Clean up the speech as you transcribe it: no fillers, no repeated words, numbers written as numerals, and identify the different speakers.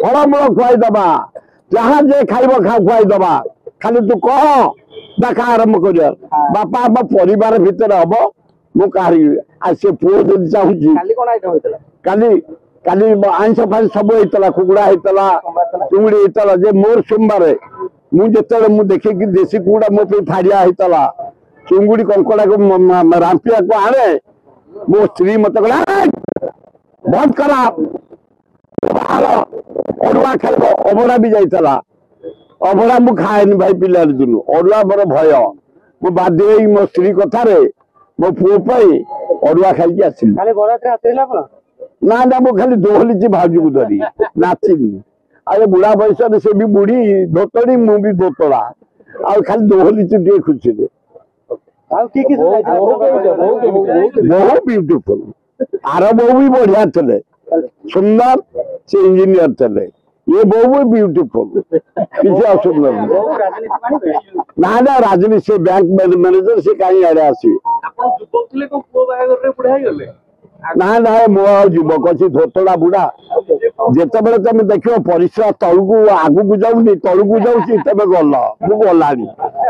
Speaker 1: फलमूल खुआईदबा जहाँ जे खाइब खुआईदबा खाली तू कह देखा आरंभ कर बापा आम परिवार भितर हम मुझे पुओ जब चाहूँ काली आईंष फाइंस सब होता कुकुड़ा होता चुंगड़ी होता जे मोर सोमवार मुझे देखे कि देशी कुकुड़ा मो फाड़िया होता चुंगुड़ी कंकड़ा को रांपिया को आने मो स्त्री मत कहला बंद करा अरुआ खाइब अभड़ा भी जाइला अभड़ा मु खाएनि भाई पिला दिन अरुआ मोर भय मु बाध्य मो स्त्री कथार मो पुओ अरुआ खाई आसली ना ना मु खाली दोहली भाजू को धरी नाचिनी अरे बुढ़ा बयस से भी बुढ़ी धोतड़ी मु भी धोतड़ा आ खाली दोहली टे खुशी बहुत ब्यूटीफुल आर बहु भी बढ़िया थे सुंदर से इंजीनियर थे ये बहु भी ब्यूटीफुल किसी असुंदर ना ना राजनीति से बैंक मैनेजर से कहीं आड़े आसी ना ना मो युवक अच्छी धोतड़ा बुढ़ा जिते बड़े तुम देख परिसर तलू आगू जाऊनी तलू जाऊँ तब गल मु गलानी।